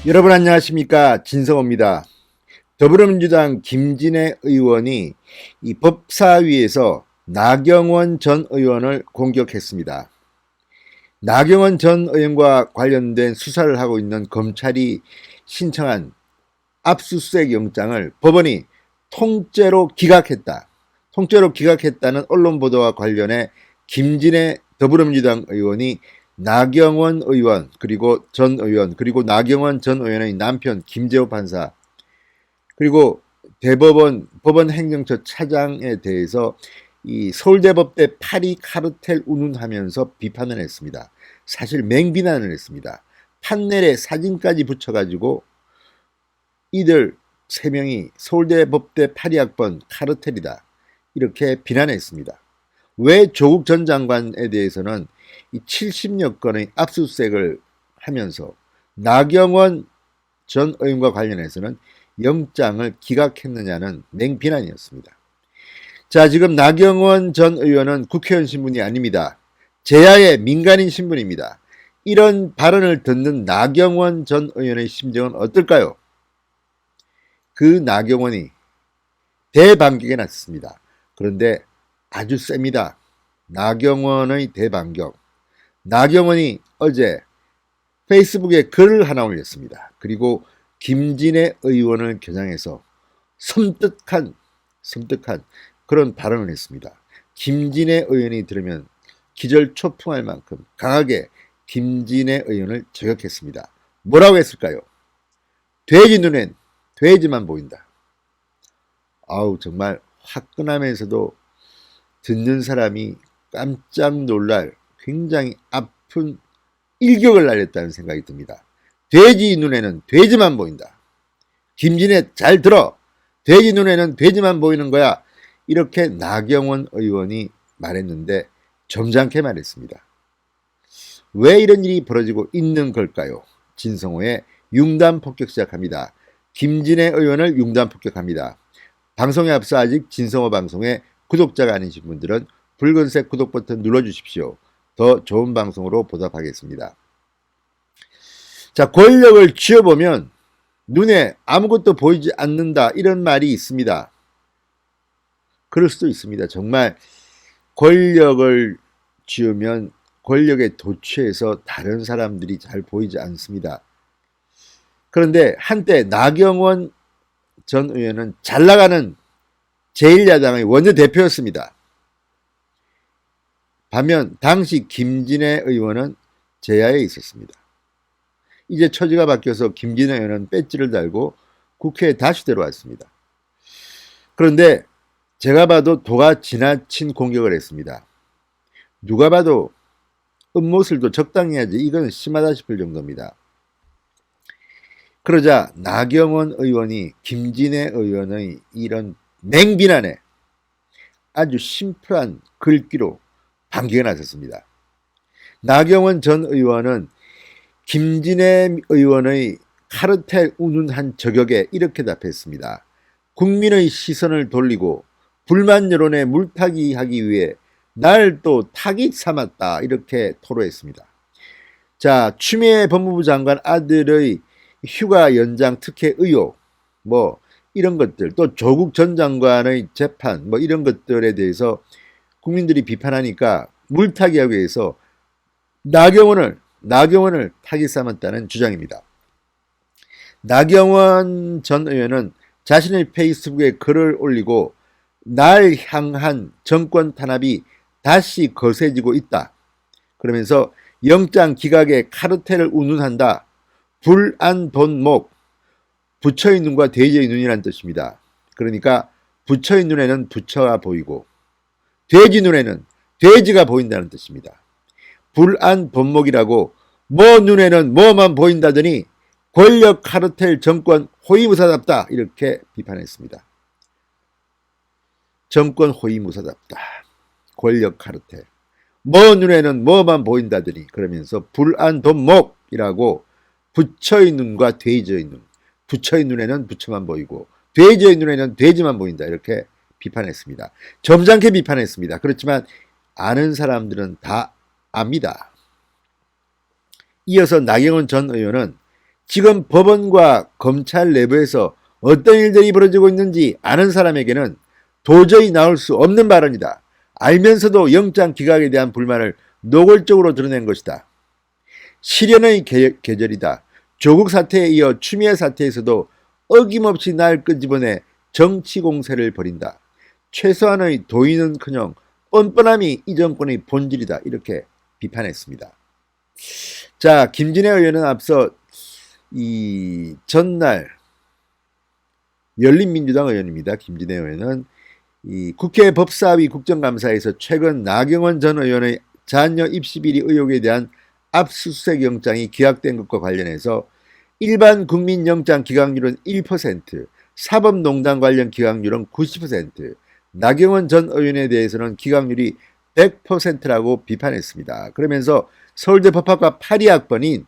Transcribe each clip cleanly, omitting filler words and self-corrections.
여러분 안녕하십니까, 진성호입니다. 더불어민주당 김진애 의원이 이 법사위에서 나경원 전 의원을 공격했습니다. 나경원 전 의원과 관련된 수사를 하고 있는 검찰이 신청한 압수수색 영장을 법원이 통째로 기각했다. 통째로 기각했다는 언론 보도와 관련해 김진애 더불어민주당 의원이 나경원 의원 그리고 전 의원 그리고 나경원 전 의원의 남편 김재호 판사 그리고 대법원 법원행정처 차장에 대해서 이 서울대법대 파리 카르텔 운운하면서 비판을 했습니다. 사실 맹비난을 했습니다. 판넬에 사진까지 붙여가지고 이들 3명이 서울대법대 파리학번 카르텔이다 이렇게 비난했습니다. 왜 조국 전 장관에 대해서는 이 70여 건의 압수수색을 하면서 나경원 전 의원과 관련해서는 영장을 기각했느냐는 맹비난이었습니다. 자, 지금 나경원 전 의원은 국회의원 신분이 아닙니다. 제야의 민간인 신분입니다. 이런 발언을 듣는 나경원 전 의원의 심정은 어떨까요? 그 나경원이 대반격에 나섰습니다. 그런데 아주 셉니다. 나경원의 대반격. 나경원이 어제 페이스북에 글을 하나 올렸습니다. 그리고 김진애 의원을 겨냥해서 섬뜩한 그런 발언을 했습니다. 김진애 의원이 들으면 기절초풍할 만큼 강하게 김진애 의원을 저격했습니다. 뭐라고 했을까요? 돼지 눈엔 돼지만 보인다. 아우, 정말 화끈하면서도 듣는 사람이 깜짝 놀랄 굉장히 아픈 일격을 날렸다는 생각이 듭니다. 돼지 눈에는 돼지만 보인다. 김진애 잘 들어. 돼지 눈에는 돼지만 보이는 거야. 이렇게 나경원 의원이 말했는데 점잖게 말했습니다. 왜 이런 일이 벌어지고 있는 걸까요? 진성호의 융단 폭격 시작합니다. 김진애 의원을 융단 폭격합니다. 방송에 앞서 아직 진성호 방송에 구독자가 아니신 분들은 붉은색 구독 버튼 눌러주십시오. 더 좋은 방송으로 보답하겠습니다. 자, 권력을 쥐어보면 눈에 아무것도 보이지 않는다 이런 말이 있습니다. 그럴 수도 있습니다. 정말 권력을 쥐으면 권력에 도취해서 다른 사람들이 잘 보이지 않습니다. 그런데 한때 나경원 전 의원은 잘 나가는 제1야당의 원내대표였습니다. 반면 당시 김진애 의원은 제야에 있었습니다. 이제 처지가 바뀌어서 김진애 의원은 배지를 달고 국회에 다시 들어왔습니다. 그런데 제가 봐도 도가 지나친 공격을 했습니다. 누가 봐도 음모술도 적당히 해야지 이건 심하다 싶을 정도입니다. 그러자 나경원 의원이 김진애 의원의 이런 맹비난에 아주 심플한 글귀로 반격에 나섰습니다. 나경원 전 의원은 김진애 의원의 카르텔 운운한 저격에 이렇게 답했습니다. 국민의 시선을 돌리고 불만 여론에 물타기 하기 위해 날 또 타깃 삼았다 이렇게 토로했습니다. 자, 추미애 법무부 장관 아들의 휴가 연장 특혜 의혹 이런 것들, 또 조국 전 장관의 재판 이런 것들에 대해서 국민들이 비판하니까 물타기하기 위해서 나경원을 타깃 삼았다는 주장입니다. 나경원 전 의원은 자신의 페이스북에 글을 올리고 날 향한 정권 탄압이 다시 거세지고 있다. 그러면서 영장 기각에 카르텔을 운운한다. 불안본목, 부처의 눈과 돼지의 눈이라는 뜻입니다. 그러니까 부처의 눈에는 부처가 보이고 돼지 눈에는 돼지가 보인다는 뜻입니다. 불안본목이라고 뭐 눈에는 뭐만 보인다더니 권력 카르텔 정권 호위무사답다 이렇게 비판했습니다. 정권 호위무사답다. 권력 카르텔. 뭐 눈에는 뭐만 보인다더니 그러면서 불안본목이라고 부처의 눈과 돼지의 눈. 부처의 눈에는 부처만 보이고 돼지의 눈에는 돼지만 보인다 이렇게 비판했습니다. 점잖게 비판했습니다. 그렇지만 아는 사람들은 다 압니다. 이어서 나경원 전 의원은 지금 법원과 검찰 내부에서 어떤 일들이 벌어지고 있는지 아는 사람에게는 도저히 나올 수 없는 발언이다. 알면서도 영장 기각에 대한 불만을 노골적으로 드러낸 것이다. 시련의 계절이다. 조국 사태에 이어 추미애 사태에서도 어김없이 날 끄집어내 정치 공세를 벌인다. 최소한의 도의는커녕 뻔뻔함이 이 정권의 본질이다. 이렇게 비판했습니다. 자, 김진애 의원은 앞서 이 전날 열린민주당 의원입니다. 김진애 의원은 이 국회 법사위 국정감사에서 최근 나경원 전 의원의 자녀 입시 비리 의혹에 대한 압수수색 영장이 기각된 것과 관련해서 일반 국민 영장 기각률은 1%, 사법농단 관련 기각률은 90%, 나경원 전 의원에 대해서는 기각률이 100%라고 비판했습니다. 그러면서 서울대 법학과 82학번인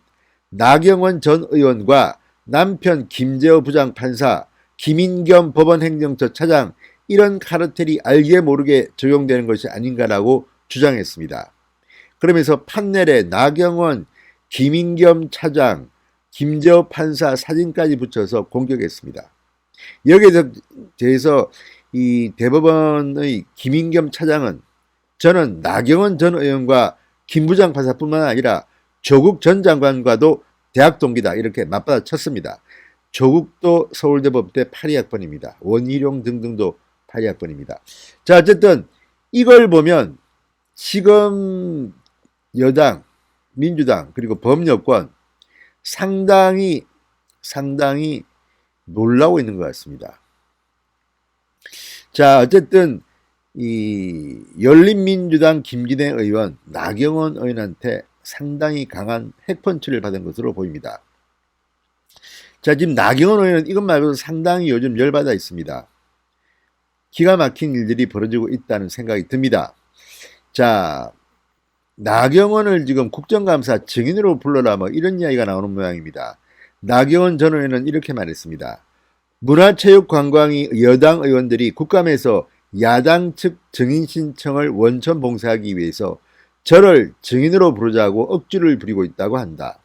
나경원 전 의원과 남편 김재호 부장판사, 김인겸 법원행정처 차장 이런 카르텔이 알게 모르게 적용되는 것이 아닌가라고 주장했습니다. 그러면서 판넬에 나경원, 김인겸 차장, 김재호 판사 사진까지 붙여서 공격했습니다. 여기에 대해서 이 대법원의 김인겸 차장은 저는 나경원 전 의원과 김 부장판사뿐만 아니라 조국 전 장관과도 대학 동기다 이렇게 맞받아쳤습니다. 조국도 서울대법대 82학번입니다. 원희룡 등등도 82학번입니다. 자, 어쨌든 이걸 보면 지금 여당, 민주당 그리고 범여권 상당히 놀라고 있는 것 같습니다. 자, 어쨌든 이 열린민주당 김진애 의원, 나경원 의원한테 상당히 강한 핵펀치를 받은 것으로 보입니다. 자, 지금 나경원 의원은 이것 말고도 상당히 요즘 열받아 있습니다. 기가 막힌 일들이 벌어지고 있다는 생각이 듭니다. 자, 나경원을 지금 국정감사 증인으로 불러라 뭐 이런 이야기가 나오는 모양입니다. 나경원 전 의원은 이렇게 말했습니다. 문화체육관광위 여당 의원들이 국감에서 야당 측 증인 신청을 원천 봉쇄하기 위해서 저를 증인으로 부르자고 억지를 부리고 있다고 한다.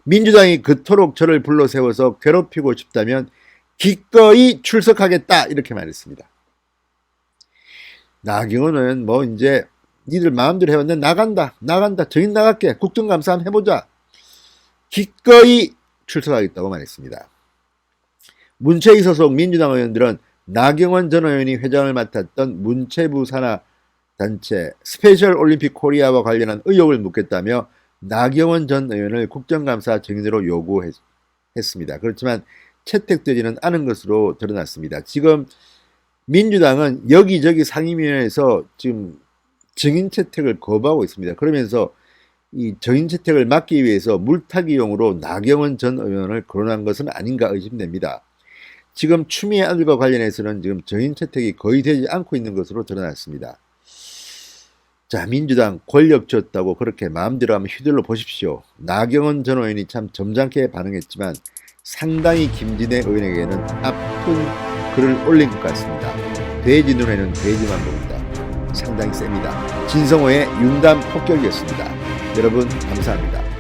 민주당이 그토록 저를 불러 세워서 괴롭히고 싶다면 기꺼이 출석하겠다 이렇게 말했습니다. 나경원은 뭐 이제 니들 마음대로 해봤는데 나간다 증인 나갈게 국정감사 한번 해보자 기꺼이 출석하겠다고 말했습니다. 문체위 소속 민주당 의원들은 나경원 전 의원이 회장을 맡았던 문체부 산하 단체 스페셜 올림픽 코리아와 관련한 의혹을 묻겠다며 나경원 전 의원을 국정감사 증인으로 요구했습니다. 그렇지만 채택되지는 않은 것으로 드러났습니다. 지금 민주당은 여기저기 상임위원회에서 지금 증인 채택을 거부하고 있습니다. 그러면서 이 증인 채택을 막기 위해서 물타기용으로 나경원 전 의원을 거론한 것은 아닌가 의심됩니다. 지금 추미애 아들과 관련해서는 지금 증인 채택이 거의 되지 않고 있는 것으로 드러났습니다. 자, 민주당 권력 줬다고 그렇게 마음대로 하면 휘둘러 보십시오. 나경원 전 의원이 참 점잖게 반응했지만 상당히 김진애 의원에게는 아픈 글을 올린 것 같습니다. 돼지 눈에는 돼지만 보인다. 상당히 셉니다. 진성호의 융단 폭격이었습니다. 여러분 감사합니다.